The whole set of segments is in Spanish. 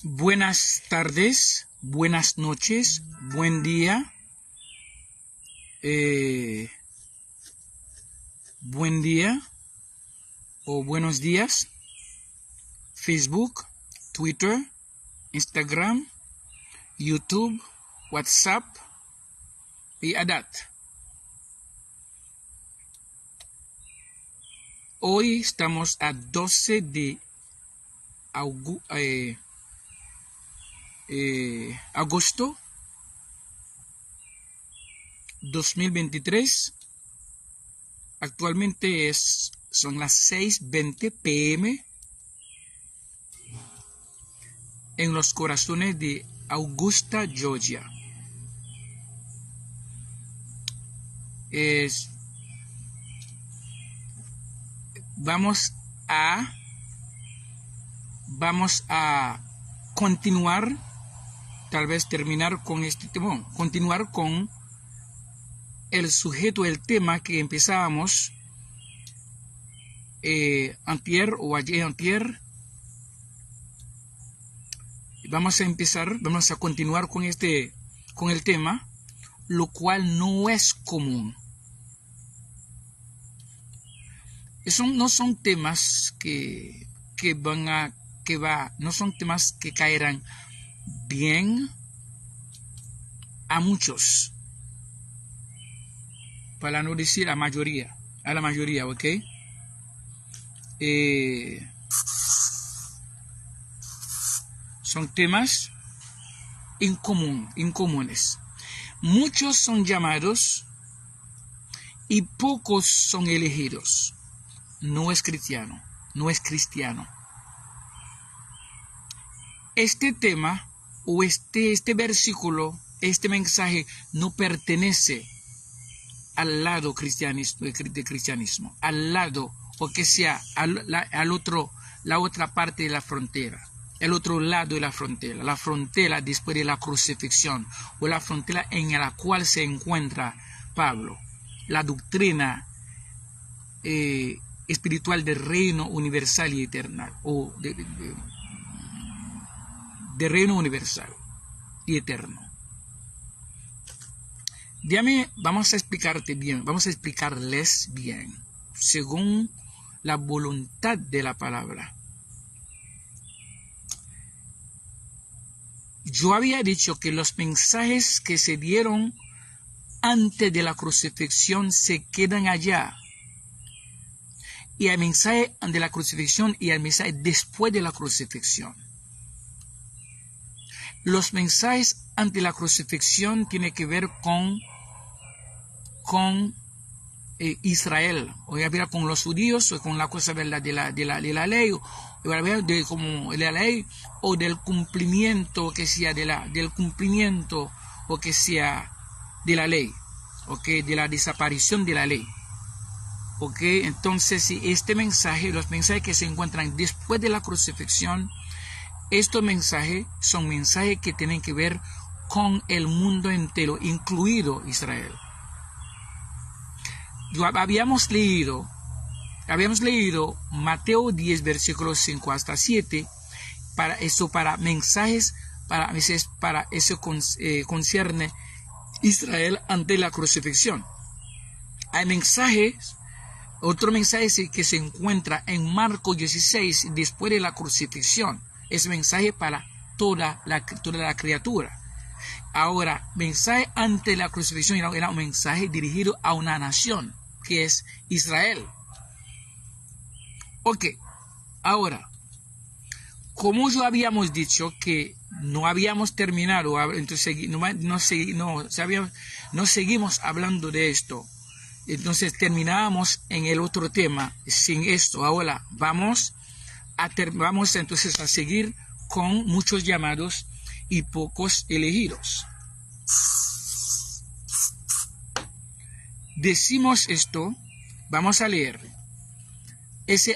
Buenas tardes, buenas noches, buen día, buen día o buenos días. Facebook, Twitter, Instagram, YouTube, WhatsApp y Adat. Hoy estamos a 12 de agosto 2023. Actualmente son las 6:20 p.m. en los corazones de Augusta, Georgia. Vamos a continuar, tal vez terminar con este tema, continuar con el sujeto, el tema que empezábamos antier o ayer antier. Vamos a continuar con el tema, lo cual no es común. No son temas no son temas que caerán bien a muchos, para no decir a la mayoría, ¿ok? Son temas incomunes. Muchos son llamados y pocos son elegidos. No es cristiano. Este tema o este versículo, este mensaje no pertenece al lado de cristianismo, al lado, o que sea la otra parte de la frontera, el otro lado de la frontera después de la crucifixión, o la frontera en la cual se encuentra Pablo, la doctrina espiritual del reino universal y eterno, o de reino universal y eterno. Vamos a explicarles bien, según la voluntad de la palabra. Yo había dicho que los mensajes que se dieron antes de la crucifixión se quedan allá, y el mensaje de la crucifixión y el mensaje después de la crucifixión. Los mensajes ante la crucifixión tienen que ver con Israel, o ya con los judíos, o con la cosa de la ley, o como la ley, o del cumplimiento, que sea del cumplimiento, o que sea de la ley, de la desaparición de la ley. Entonces, si los mensajes que se encuentran después de la crucifixión, estos mensajes son mensajes que tienen que ver con el mundo entero, incluido Israel. Habíamos leído Mateo 10, versículos 5 hasta 7, para eso concierne Israel ante la crucifixión. Hay otro mensaje que se encuentra en Marcos 16, después de la crucifixión. Es mensaje para toda la criatura. Ahora, mensaje ante la crucifixión era un mensaje dirigido a una nación, que es Israel. Ahora, como yo habíamos dicho que no habíamos terminado, entonces no seguimos hablando de esto. Entonces terminábamos en el otro tema sin esto. Ahora vamos entonces a seguir con muchos llamados y pocos elegidos. Decimos esto, vamos a leer.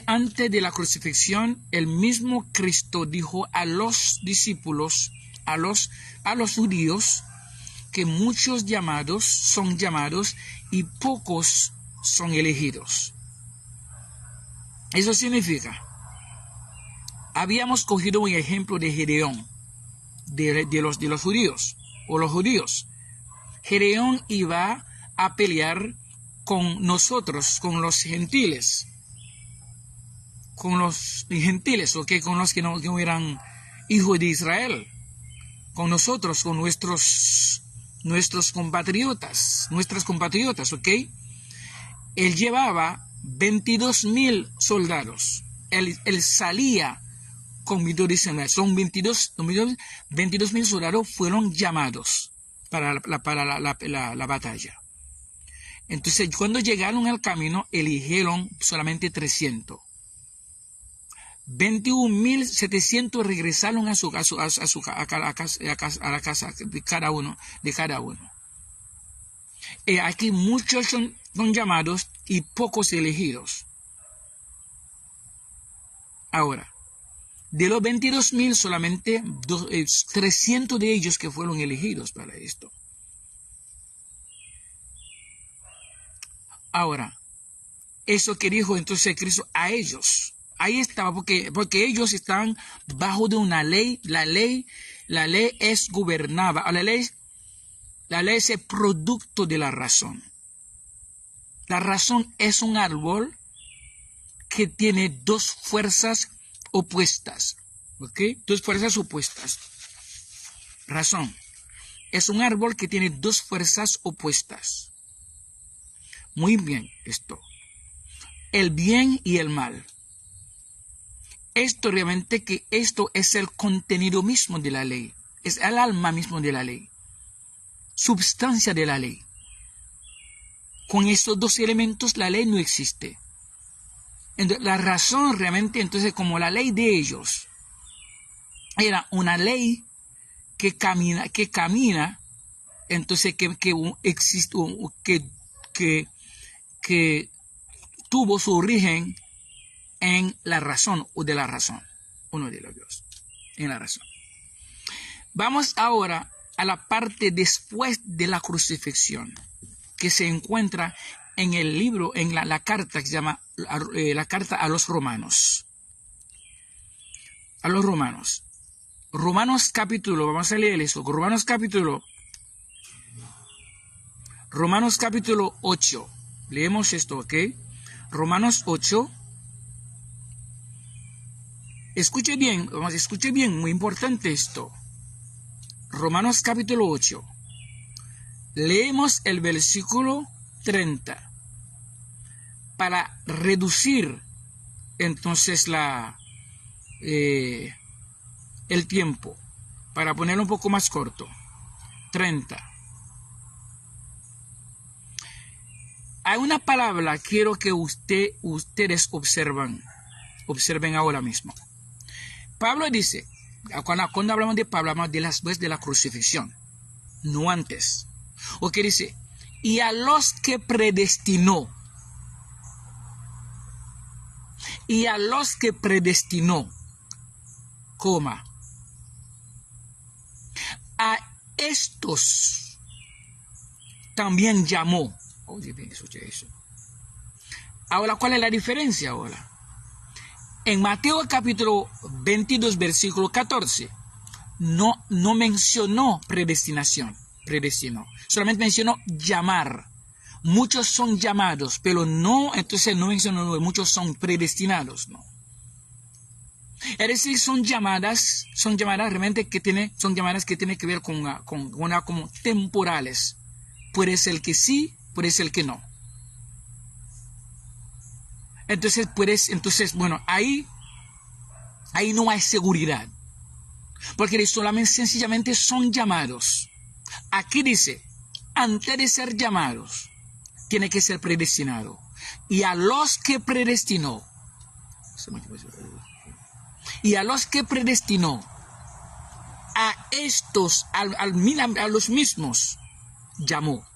Antes de la crucifixión, el mismo Cristo dijo a los discípulos, a los judíos, que muchos son llamados y pocos son elegidos. Eso significa, habíamos cogido un ejemplo de Gedeón. de los judíos o los judíos. Gedeón iba a pelear con nosotros, con los gentiles, con los que no eran hijos de Israel, con nosotros, con nuestros compatriotas, ¿ok? Él llevaba 22,000 soldados. Él salía con 22,000. Son 22,000 soldados fueron llamados para la batalla. Entonces, cuando llegaron al camino, eligieron solamente 300. 21,700 regresaron a la casa de cada uno. Aquí muchos son llamados y pocos elegidos. Ahora, de los 22,000, solamente 300 de ellos que fueron elegidos para esto. Ahora, eso que dijo entonces Cristo a ellos. Ahí estaba, porque ellos estaban bajo de una ley. La ley es gobernada. La ley es el producto de la razón. La razón es un árbol que tiene dos fuerzas opuestas. ¿Ok? Dos fuerzas opuestas. Razón. Es un árbol que tiene dos fuerzas opuestas. Muy bien, esto. El bien y el mal. Esto realmente esto es el contenido mismo de la ley. Es el alma mismo de la ley. Substancia de la ley. Con estos dos elementos la ley no existe. Entonces, la razón realmente, entonces, como la ley de ellos era una ley que camina, entonces que tuvo su origen en la razón o de la razón. Uno de los dos. En la razón. Vamos ahora a la parte después de la crucifixión, que se encuentra en el libro, en la carta que se llama la carta a los romanos. A los romanos. Romanos capítulo, vamos a leer eso. Romanos capítulo 8. Leemos esto, ¿ok? Romanos 8. Escuche bien, muy importante esto. Romanos capítulo 8. Leemos el versículo 30 para reducir entonces el tiempo, para ponerlo un poco más corto. 30. Hay una palabra que quiero que ustedes observen ahora mismo. Pablo dice, cuando hablamos de Pablo, hablamos de las veces de la crucifixión, no antes. O que dice, y a los que predestinó, coma, a estos también llamó. Oye, bien, escuche eso. Ahora, ¿cuál es la diferencia ahora? En Mateo capítulo 22, versículo 14, no mencionó predestinación, solamente mencionó llamar. Muchos son llamados, pero no, entonces no mencionó, muchos son predestinados, no. Es decir, son llamadas realmente son llamadas que tienen que ver con como temporales. Puede ser que sí, puede ser que no. Entonces, bueno, ahí no hay seguridad. Porque solamente sencillamente son llamados. Aquí dice, antes de ser llamados, tiene que ser predestinado. Y a los que predestinó, a estos, a los mismos, llamó.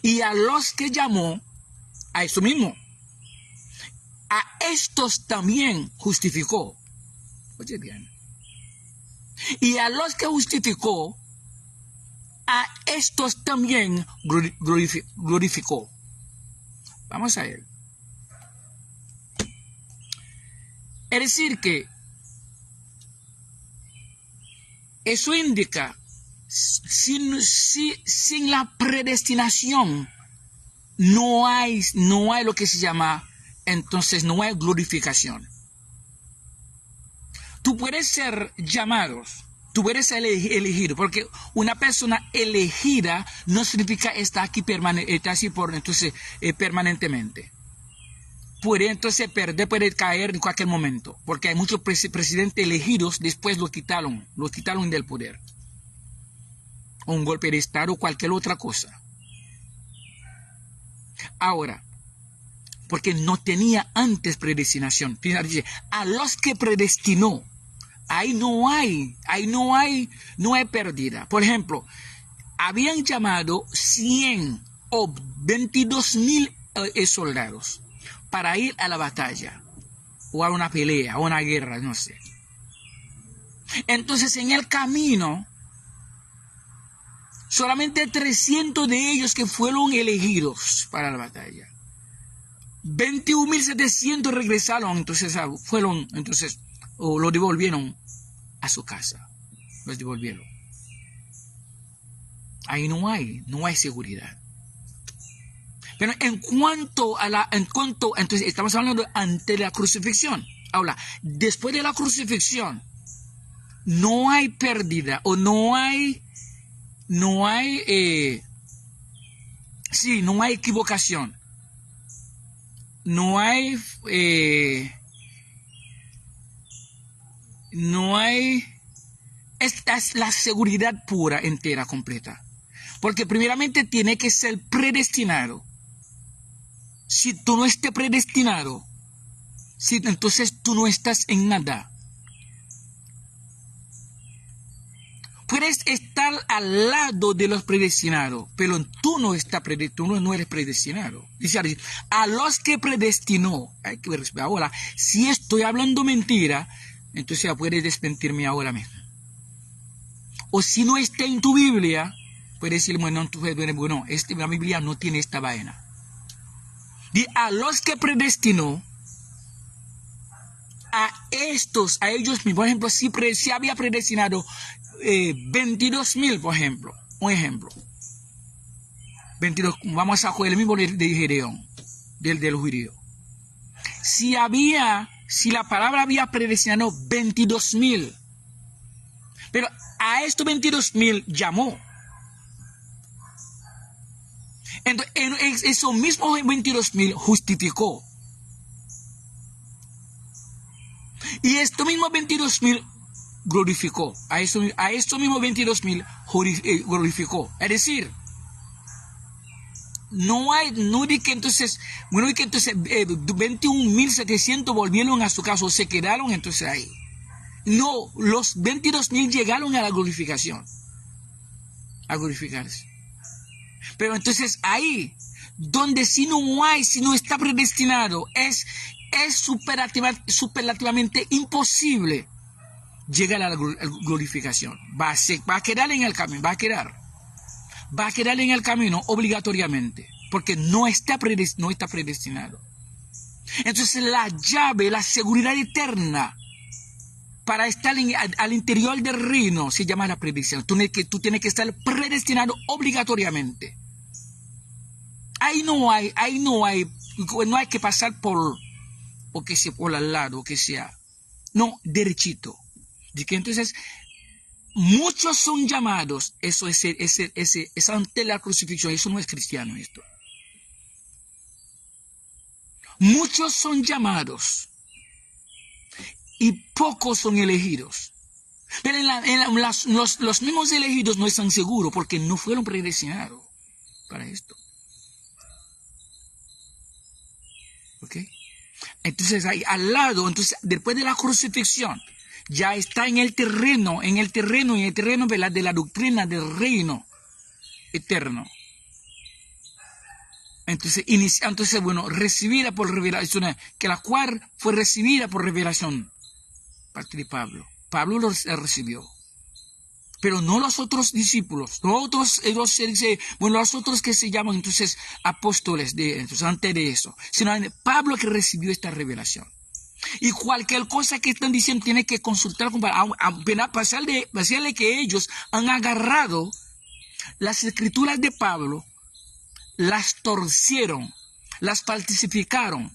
Y a los que llamó, a eso mismo, a estos también justificó. Oye bien. Y a los que justificó, a estos también glorificó. Vamos a ver. Es decir que Eso indica, sin la predestinación, no hay lo que se llama, entonces no hay glorificación. Tú puedes ser llamados, tú puedes ser elegido, porque una persona elegida no significa estar aquí permanentemente. Puede entonces perder, puede caer en cualquier momento, porque hay muchos presidentes elegidos, después lo quitaron del poder. O un golpe de estado o cualquier otra cosa. Ahora, porque no tenía antes predestinación. A los que predestinó, ahí no hay pérdida. Por ejemplo, habían llamado 100 o 22,000 soldados para ir a la batalla, o a una pelea, o a una guerra, no sé. Entonces, en el camino, solamente 300 de ellos que fueron elegidos para la batalla. 21,700 regresaron, entonces lo devolvieron a su casa. Los devolvieron. Ahí no hay seguridad. Pero entonces estamos hablando ante la crucifixión. Ahora, después de la crucifixión, no hay pérdida o no hay equivocación. No hay esta es la seguridad pura, entera, completa. Porque primeramente tiene que ser predestinado. Si tú no estés predestinado, entonces tú no estás en nada. Puedes estar al lado de los predestinados, pero tú no eres predestinado. Dice, a los que predestinó, hay que ver, ahora, si estoy hablando mentira, entonces ya puedes desmentirme ahora mismo. O si no está en tu Biblia, puedes decir, bueno, la Biblia no tiene esta vaina. Y a los que predestinó, a ellos mismos, por ejemplo, si había predestinado 22,000, por ejemplo, un ejemplo, 22, vamos a coger el mismo de Gedeón, del judío. Si la palabra había predestinado 22,000, pero a estos 22,000 llamó. Entonces, esos mismos 22,000 justificó. Y estos mismos 22,000 glorificó. A estos mismos 22,000 glorificó. Es decir, no di que entonces 21,700 volvieron a su casa o se quedaron entonces ahí. No, los 22,000 llegaron a la glorificación. A glorificarse. Pero entonces ahí, donde si no está predestinado, es superlativamente imposible llegar a la glorificación. Va a quedar en el camino, va a quedar en el camino obligatoriamente, porque no está predestinado. Entonces la llave, la seguridad eterna para estar al interior del reino se llama la predestinación. Tú tienes que estar predestinado obligatoriamente. Ahí no hay que pasar por al lado, que sea. No, derechito. De que entonces muchos son llamados. Eso es ante la crucifixión. Eso no es cristiano esto. Muchos son llamados y pocos son elegidos. Pero los mismos elegidos no están seguros porque no fueron predestinados para esto. ¿Ok? Entonces ahí al lado, entonces después de la crucifixión, ya está en el terreno, ¿verdad? De la doctrina del reino eterno. Entonces, recibida por revelación, que la cual fue recibida por revelación, parte de Pablo. Pablo lo recibió. Pero no los otros discípulos, los otros que se llaman entonces apóstoles antes de eso, sino Pablo que recibió esta revelación. Y cualquier cosa que están diciendo tiene que consultar a pesar de que ellos han agarrado las escrituras de Pablo, las torcieron, las falsificaron,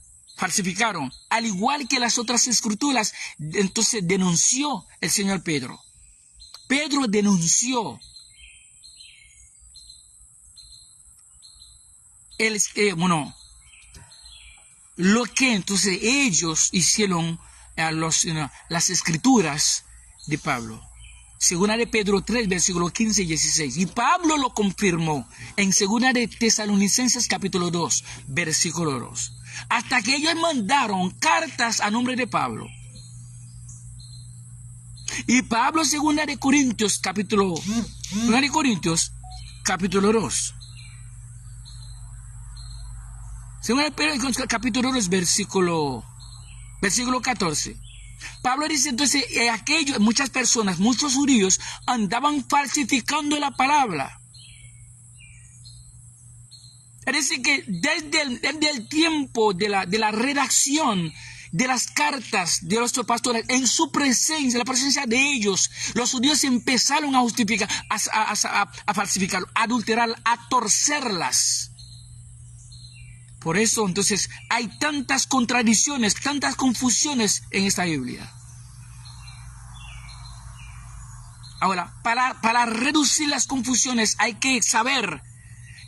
al igual que las otras escrituras. Entonces denunció el Señor Pedro. Pedro denunció lo que entonces ellos hicieron a las escrituras de Pablo. Segunda de Pedro 3, versículos 15 y 16. Y Pablo lo confirmó en Segunda de Tesalonicenses capítulo 2, versículo 2. Hasta que ellos mandaron cartas a nombre de Pablo. Y Pablo, Segunda de Corintios capítulo 2. Segunda de Corintios capítulo 2, versículo 14. Pablo dice entonces, muchas personas, muchos judíos andaban falsificando la palabra. Es decir, que desde el tiempo de la redacción de las cartas de los pastores, en su presencia, la presencia de ellos, los judíos empezaron a justificar, a falsificar, a adulterar, a torcerlas. Por eso, entonces, hay tantas contradicciones, tantas confusiones en esta Biblia. Ahora, para reducir las confusiones hay que saber,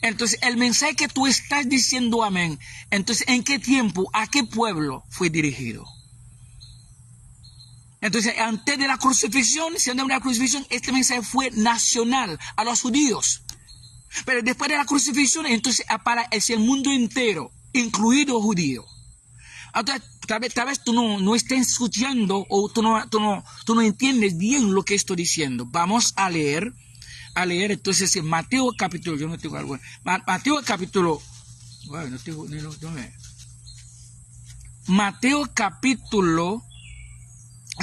entonces, el mensaje que tú estás diciendo, amén, entonces, ¿en qué tiempo, a qué pueblo fue dirigido? Entonces, antes de la crucifixión, este mensaje fue nacional a los judíos. Pero después de la crucifixión, entonces es el mundo entero, incluido judío. Entonces, tal vez tú no estés escuchando o tú no entiendes bien lo que estoy diciendo. Vamos a leer entonces en Mateo capítulo, yo no tengo algo. Mateo capítulo, bueno, no tengo, Mateo capítulo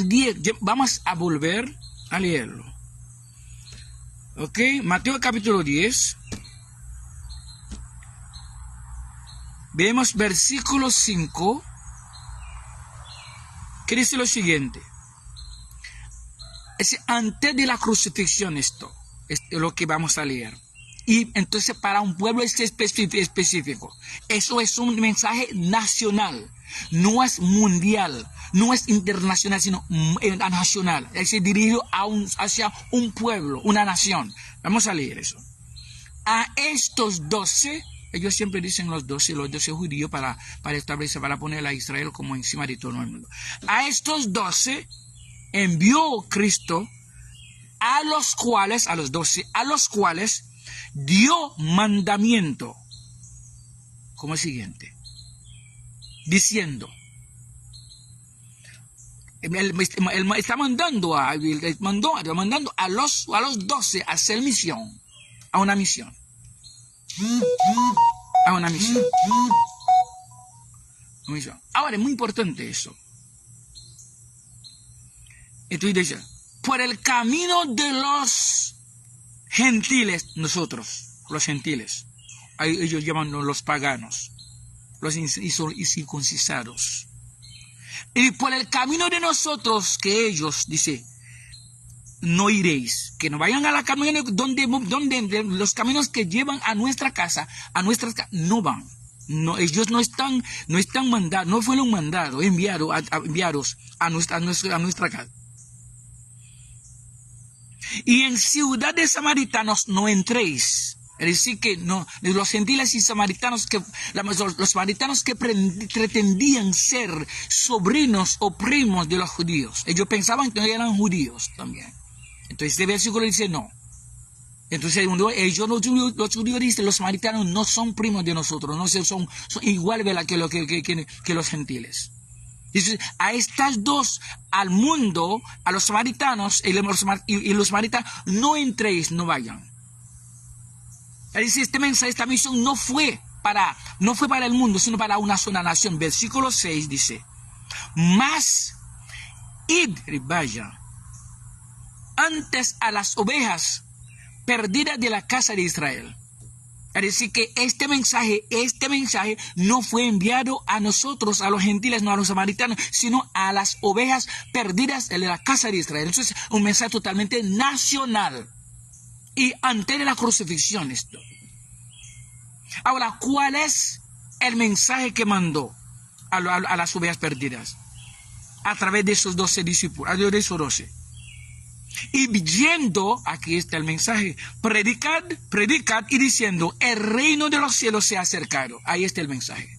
10, vamos a volver a leerlo. Ok, Mateo capítulo 10. Vemos versículo 5, que dice lo siguiente. Es antes de la crucifixión esto es lo que vamos a leer. Y entonces para un pueblo específico. Eso es un mensaje nacional. No es mundial, no es internacional, sino nacional. Es dirigido hacia un pueblo, una nación. Vamos a leer eso. A estos 12... Ellos siempre dicen los 12 judíos para establecer, para poner a Israel como encima de todo el mundo. A estos 12 envió Cristo, a los cuales dio mandamiento como el siguiente, diciendo, él está mandando a los 12 a hacer misión, a una misión. Ahora es muy importante eso. Entonces dice, por el camino de los gentiles, nosotros, los gentiles, ellos llaman los paganos, los incircuncisados, y por el camino de nosotros, que ellos, dice, no iréis, que no vayan a la camino donde los caminos que llevan a nuestra casa, no van. No, ellos no están mandados, no fueron mandados, enviados a nuestra casa. Y en ciudad de samaritanos no entréis. Es decir, que no, los gentiles y samaritanos los samaritanos que pretendían ser sobrinos o primos de los judíos. Ellos pensaban que no eran judíos también. Entonces este versículo dice no. Entonces ellos, los judíos dicen, los samaritanos no son primos de nosotros, no son igual que los gentiles. Dice, a estas dos, al mundo, a los samaritanos y los samaritanos, no entréis, no vayan. Es decir, este mensaje, esta misión no fue para el mundo, sino para una sola nación. Versículo 6 dice, mas id y vayan antes a las ovejas perdidas de la casa de Israel. Es decir, que este mensaje no fue enviado a nosotros, a los gentiles, no a los samaritanos, sino a las ovejas perdidas de la casa de Israel. Entonces, un mensaje totalmente nacional. Y antes de la crucifixión esto. Ahora, ¿cuál es el mensaje que mandó a las ovejas perdidas? A través de esos 12 discípulos, de esos 12. Y yendo, aquí está el mensaje, predicad y diciendo, el reino de los cielos se ha acercado. Ahí está el mensaje.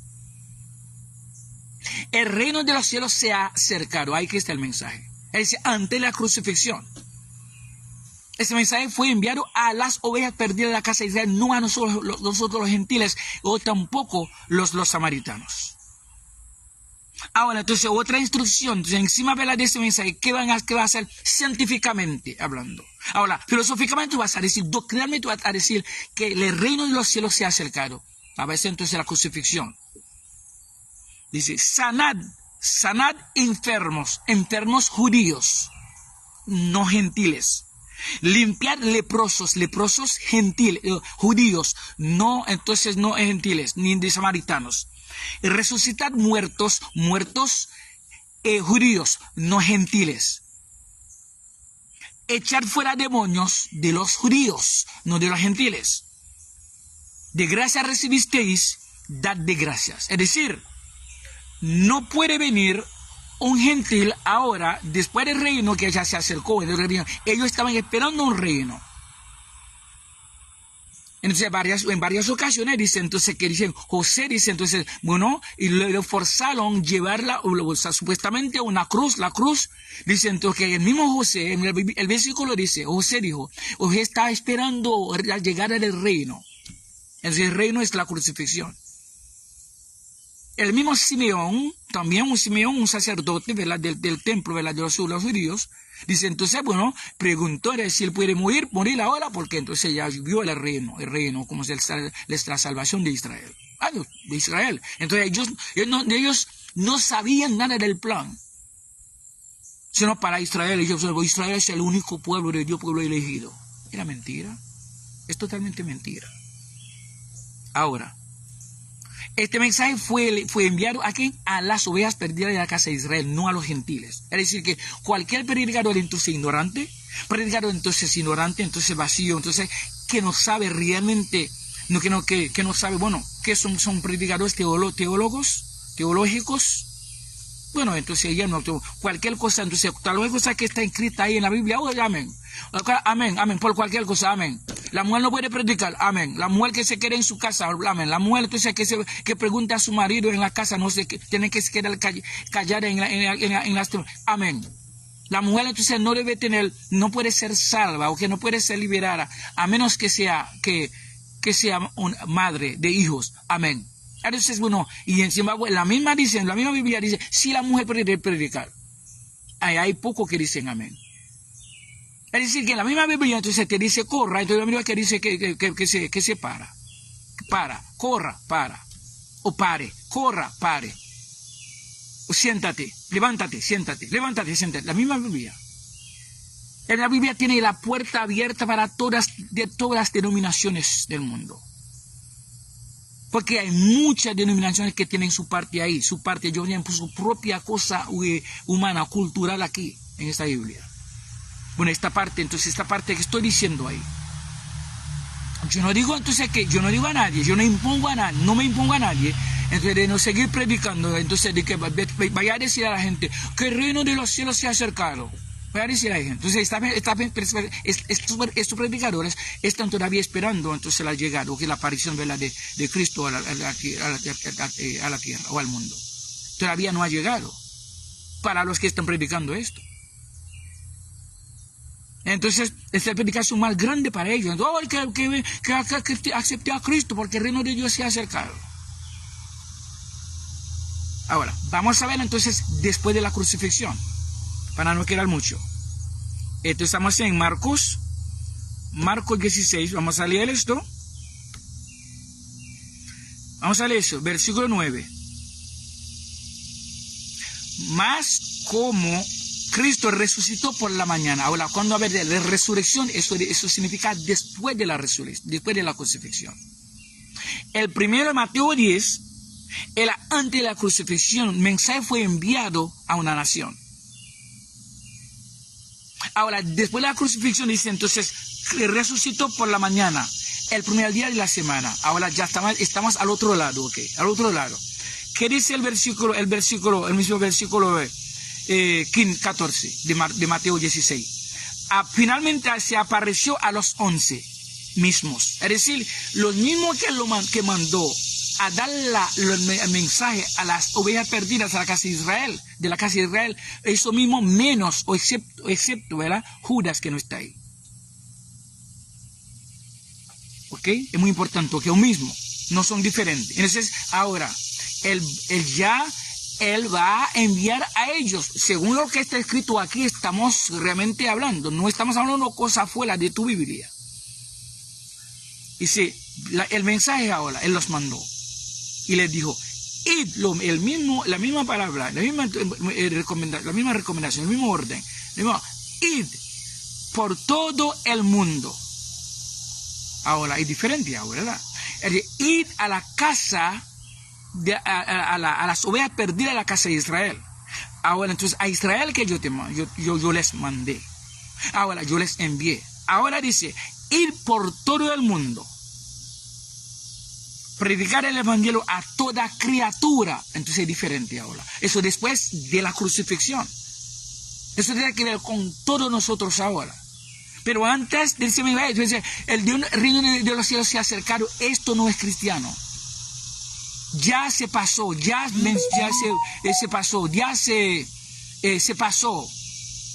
El reino de los cielos se ha acercado. Ahí está el mensaje. Es decir, ante la crucifixión. Ese mensaje fue enviado a las ovejas perdidas de la casa de Israel, no a nosotros los gentiles, o tampoco los samaritanos. Ahora, entonces, otra instrucción, entonces, encima de ese mensaje, ¿qué va a hacer científicamente hablando? Ahora, filosóficamente vas a decir, doctrinalmente vas a decir que el reino de los cielos se ha acercado. A veces, entonces, la crucifixión. Dice, sanad enfermos judíos, no gentiles. Limpiar leprosos gentiles, judíos, no gentiles, ni de samaritanos. Resucitar muertos judíos, no gentiles. Echar fuera demonios de los judíos, no de los gentiles. De gracia recibisteis, dad de gracias. Es decir, no puede venir un gentil ahora, después del reino que ya se acercó, ellos estaban esperando un reino. Entonces, en varias ocasiones José dice entonces, bueno, y lo forzaron llevarla, supuestamente una cruz, la cruz, dice entonces que el mismo José, en el versículo dice, José dijo, José está esperando la llegada del reino. Entonces el reino es la crucifixión. El mismo Simeón, también un sacerdote, ¿verdad?, del templo, ¿verdad?, de los judíos, dice entonces, bueno, preguntó si él puede morir ahora, porque entonces ya vio el reino como es la salvación de Israel. De Israel. Entonces ellos no sabían nada del plan, sino para Israel. Israel es el único pueblo de Dios, pueblo elegido. Era mentira. Es totalmente mentira. Ahora, este mensaje fue enviado ¿a quién? A las ovejas perdidas de la casa de Israel, no a los gentiles. Es decir, que cualquier predicador entonces ignorante, entonces vacío, entonces que no sabe realmente, que no sabe, bueno, que son predicadores teológicos. Bueno, entonces ya no, cualquier cosa, entonces cualquier cosa que está escrita ahí en la Biblia, amén. Amén, por cualquier cosa, amén. La mujer no puede predicar, amén. La mujer que se quede en su casa, amén. La mujer entonces que pregunta a su marido en la casa, no sé, tiene que quedar callada en las amén. La mujer entonces no puede ser salva o que no puede ser liberada, a menos que sea una madre de hijos, amén. Entonces, bueno, y encima la misma Biblia dice, si la mujer puede predicar, hay poco que dicen amén. Es decir, que en la misma Biblia entonces te dice corra, entonces la Biblia que dice que se corra, para, o pare, corra, pare, o siéntate, levántate, siéntate, la misma Biblia. En la Biblia tiene la puerta abierta para todas las denominaciones del mundo. Porque hay muchas denominaciones que tienen su parte ahí, ellos tienen su propia cosa humana, cultural aquí, en esta Biblia. Bueno, esta parte que estoy diciendo ahí. Yo no digo a nadie, yo no me impongo a nadie, entonces de no seguir predicando, entonces de que vaya a decir a la gente que el reino de los cielos se ha acercado. Vaya a decir a la gente. Entonces estos predicadores están todavía esperando entonces la llegada o que la aparición de Cristo a la tierra o al mundo. Todavía no ha llegado para los que están predicando esto. Entonces, esta predicación más grande para ellos. Que acepte a Cristo porque el reino de Dios se ha acercado. Ahora, vamos a ver entonces después de la crucifixión, para no quedar mucho. Entonces estamos en Marcos 16, vamos a leer esto. Vamos a leer eso, versículo 9. Más como Cristo resucitó por la mañana. Ahora, cuando habla de la resurrección, eso significa después de la resurrección, después de la crucifixión. El primero de Mateo 10, antes de la crucifixión, el mensaje fue enviado a una nación. Ahora, después de la crucifixión, dice entonces, resucitó por la mañana, el primer día de la semana. Ahora ya estamos al otro lado, ¿ok? Al otro lado. ¿Qué dice el mismo versículo 14 de Mateo 16? Finalmente se apareció a los 11 mismos. Es decir, los mismos que mandó a dar el mensaje a las ovejas perdidas de la casa de Israel, eso mismo menos o excepto, ¿verdad? Judas, que no está ahí. ¿Ok? Es muy importante que lo mismo, no son diferentes. Entonces, ahora, él va a enviar a ellos, según lo que está escrito aquí, estamos realmente hablando, no estamos hablando de cosas fuera de tu Biblia. Y sí, el mensaje ahora, él los mandó. Y les dijo, id, la misma palabra, la misma recomendación, el mismo orden, id por todo el mundo. Ahora, es diferente ahora, ¿verdad? Id a la casa, a las ovejas perdidas de la casa de Israel. Ahora, entonces, a Israel que yo les mandé. Ahora, yo les envié. Ahora dice, id por todo el mundo. Predicar el evangelio a toda criatura. Entonces es diferente ahora. Eso después de la crucifixión. Eso tiene que ver con todos nosotros ahora. Pero antes del seminario, el reino de los cielos se ha acercado. Esto no es cristiano. Ya se pasó, se pasó, se pasó.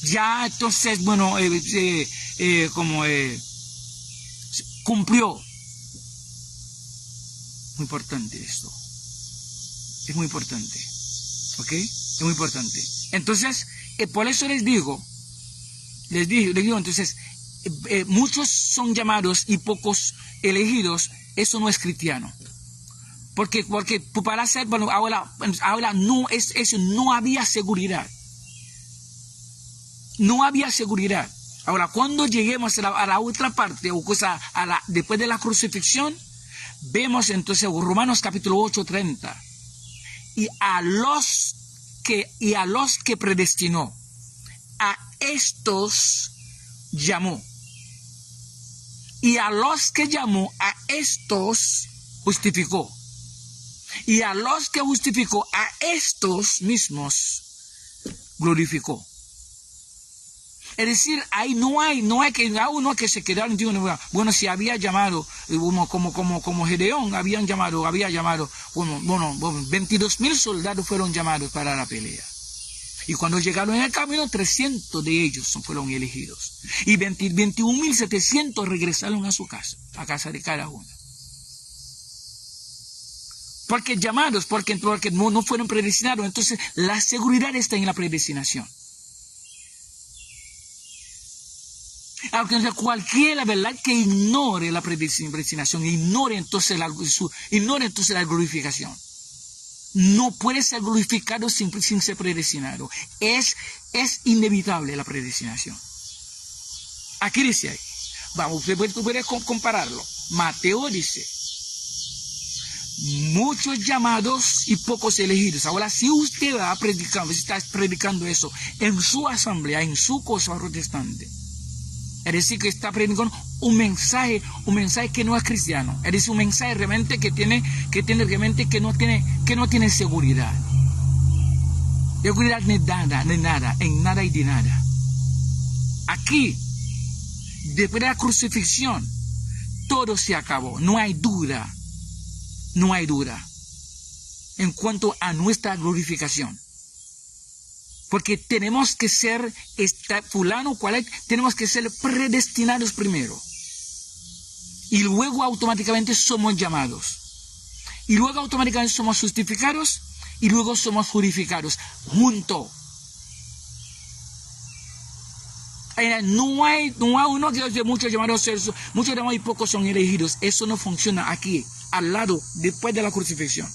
Ya entonces, bueno, cumplió. Muy importante esto. Es muy importante. ¿Ok? Es muy importante. Entonces, por eso les digo, entonces, muchos son llamados y pocos elegidos. Eso no es cristiano. Porque para ser, bueno, ahora no es eso, no había seguridad. No había seguridad. Ahora, cuando lleguemos a la otra parte, o cosa, después de la crucifixión, vemos entonces Romanos capítulo 8, 30. Y a los que predestinó, a estos llamó. Y a los que llamó, a estos justificó. Y a los que justificó, a estos mismos glorificó. Es decir, ahí no hay que a uno que se quedaron, bueno, si había llamado, como Gedeón, había llamado, 22,000 soldados fueron llamados para la pelea. Y cuando llegaron en el camino, 300 de ellos fueron elegidos. Y 21,700 regresaron a su casa, a casa de cada uno. Porque llamados, porque no fueron predestinados. Entonces, la seguridad está en la predestinación. Aunque cualquiera, ¿verdad?, que ignore la predestinación, ignore entonces la glorificación. No puede ser glorificado sin ser predestinado. Es inevitable la predestinación. Aquí dice ahí. Vamos, usted puede compararlo. Mateo dice, muchos llamados y pocos elegidos. Ahora, si usted va predicando, si está predicando eso en su asamblea, en su cosa protestante, es decir, que está predicando un mensaje que no es cristiano. Es decir, un mensaje realmente que no tiene seguridad. Seguridad de nada, en nada y de nada. Aquí, después de la crucifixión, todo se acabó. No hay duda. No hay duda en cuanto a nuestra glorificación. Porque tenemos que ser, tenemos que ser predestinados primero. Y luego automáticamente somos llamados. Y luego automáticamente somos justificados. Y luego somos justificados. Juntos. No hay uno que dice muchos llamados y pocos son elegidos. Eso no funciona aquí, al lado, después de la crucifixión.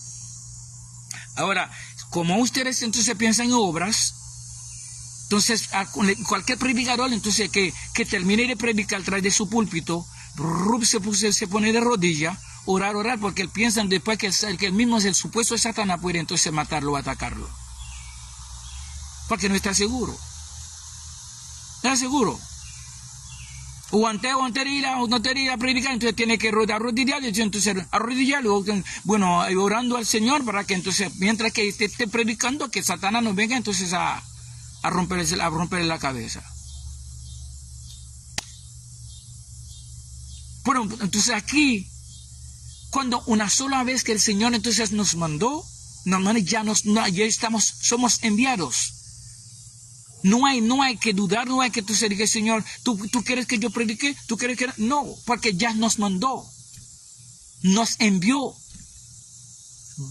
Ahora, como ustedes entonces piensan en obras, entonces cualquier predicador que termine de predicar tras de su púlpito, se pone de rodilla, orar, porque él piensa después que el mismo es el supuesto Satanás puede entonces matarlo o atacarlo. Porque no está seguro. No está seguro. O antes no te ir a predicar, entonces tiene que arrodillarle, entonces arrodillarle, bueno, orando al Señor para que entonces, mientras que esté predicando, que Satanás no venga entonces a romperle la cabeza. Pero entonces aquí, cuando una sola vez que el Señor entonces nos mandó, ya somos enviados. No hay que dudar, no hay que tú digas, Señor, ¿tú quieres que yo predique? ¿Tú quieres que no? Porque ya nos mandó, nos envió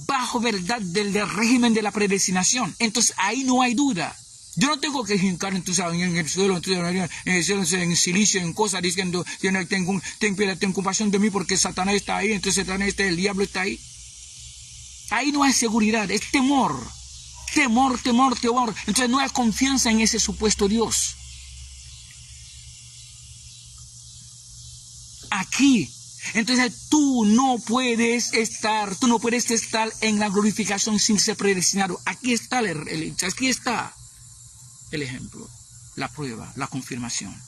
bajo verdad del régimen de la predestinación. Entonces ahí no hay duda. Yo no tengo que hincar entonces en el suelo, en silicio, en cosas, diciendo, ten compasión de mí porque Satanás está ahí, entonces el diablo está ahí. Ahí no hay seguridad, es temor. Temor. Entonces no hay confianza en ese supuesto Dios. Aquí, entonces tú no puedes estar en la glorificación sin ser predestinado. Aquí está el ejemplo, la prueba, la confirmación.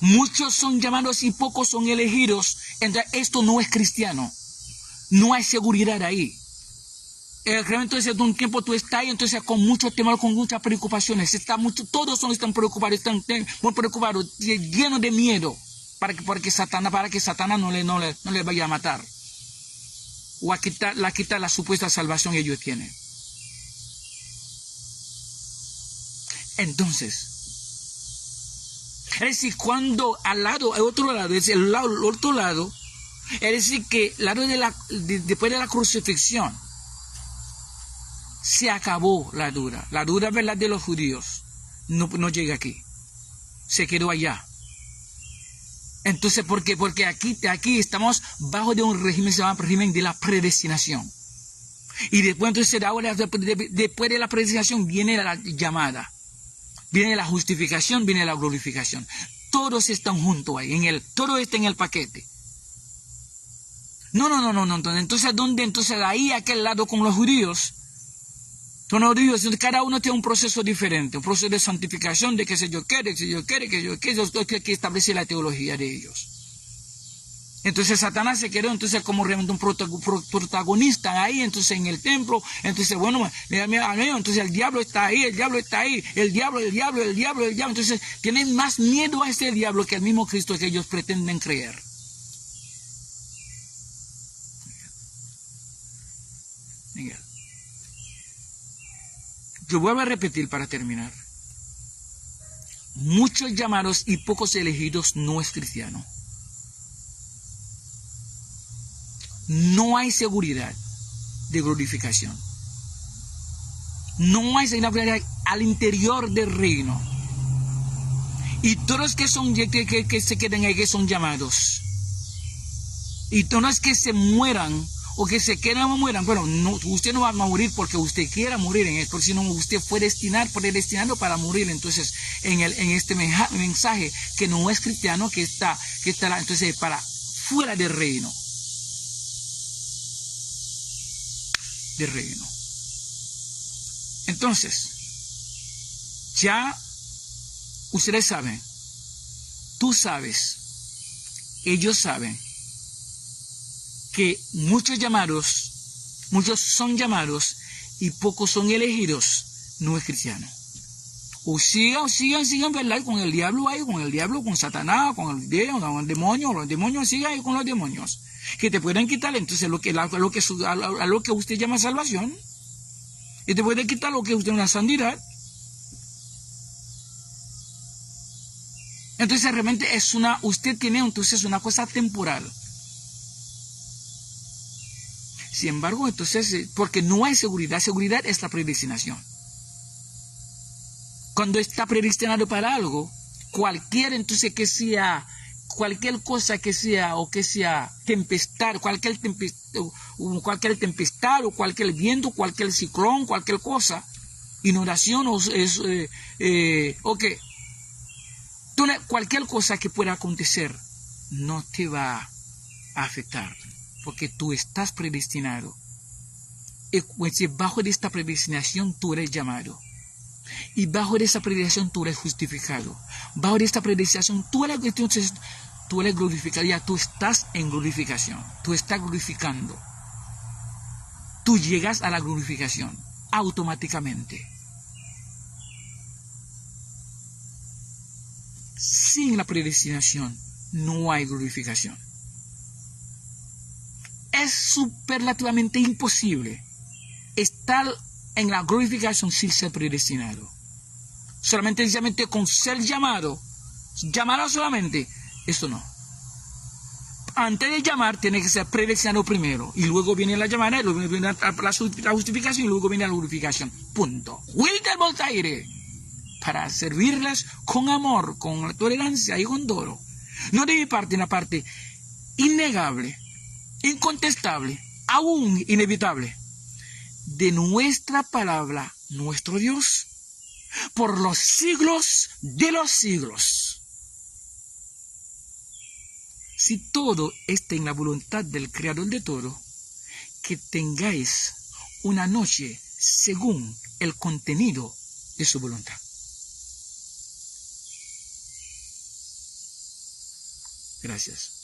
Muchos son llamados y pocos son elegidos. Entonces esto no es cristiano. No hay seguridad ahí. Entonces de un tiempo tú estás ahí, entonces con mucho temor, con muchas preocupaciones, todos están preocupados, muy preocupados, llenos de miedo, para que Satanás no le vaya a matar, o a quitar la supuesta salvación que ellos tienen. Entonces, es decir, cuando el otro lado, es el otro lado, es decir, que después de la crucifixión, se acabó la duda. La duda, ¿verdad?, de los judíos no llega aquí. Se quedó allá. Entonces, ¿por qué? Porque aquí estamos bajo de un régimen, se llama régimen de la predestinación. Y después, entonces, ahora, después de la predestinación viene la llamada. Viene la justificación, viene la glorificación. Todos están juntos ahí, todo está en el paquete. No. Entonces, ¿dónde? Entonces, ahí, aquel lado con los judíos. Cada uno tiene un proceso diferente, un proceso de santificación, de que yo quiero, que establece la teología de ellos. Entonces Satanás se quedó entonces como realmente un protagonista ahí, entonces en el templo. Entonces, bueno, entonces el diablo está ahí, el diablo. Entonces tienen más miedo a ese diablo que al mismo Cristo que ellos pretenden creer. Miguel. Yo vuelvo a repetir para terminar. Muchos llamados y pocos elegidos no es cristiano. No hay seguridad de glorificación. No hay seguridad al interior del reino. Y todos que se queden ahí, que son llamados. Y todos que se mueran o que se queden o mueran, bueno, usted no va a morir porque usted quiera morir en esto, sino usted fue predestinado para morir entonces en este mensaje que no es cristiano, que está entonces para fuera del reino. Entonces, ya ustedes saben, tú sabes, ellos saben que muchos son llamados y pocos son elegidos, no es cristiano. O sigan, ¿verdad? Con el diablo ahí, con Satanás, con el demonio, los demonios, sigan ahí con los demonios, que te pueden quitar entonces a lo que usted llama salvación, y te pueden quitar lo que usted llama santidad. Entonces realmente usted tiene entonces una cosa temporal. Sin embargo, entonces, porque no hay seguridad es la predestinación. Cuando está predestinado para algo, cualquier cosa que sea, o que sea tempestad, cualquier tempestad, o cualquier viento, cualquier ciclón, cualquier cosa, inundación, cualquier cosa que pueda acontecer, no te va a afectar. porque tú estás predestinado. Y pues, bajo de esta predestinación tú eres llamado. Y bajo de esta predestinación tú eres justificado. Bajo de esta predestinación tú eres glorificado. Ya tú estás en glorificación. Tú estás glorificando. Tú llegas a la glorificación automáticamente. Sin la predestinación no hay glorificación. Es superlativamente imposible estar en la glorificación sin ser predestinado. Solamente con ser llamado solamente, esto no. Antes de llamar tiene que ser predestinado primero, y luego viene la llamada, y luego viene la justificación, y luego viene la glorificación. Punto. Wilder Voltaire, para servirles con amor, con tolerancia y con dolo. No de mi parte, una parte innegable, incontestable, aún inevitable, de nuestra palabra, nuestro Dios, por los siglos de los siglos. Si todo está en la voluntad del Creador de todo, que tengáis una noche según el contenido de su voluntad. Gracias.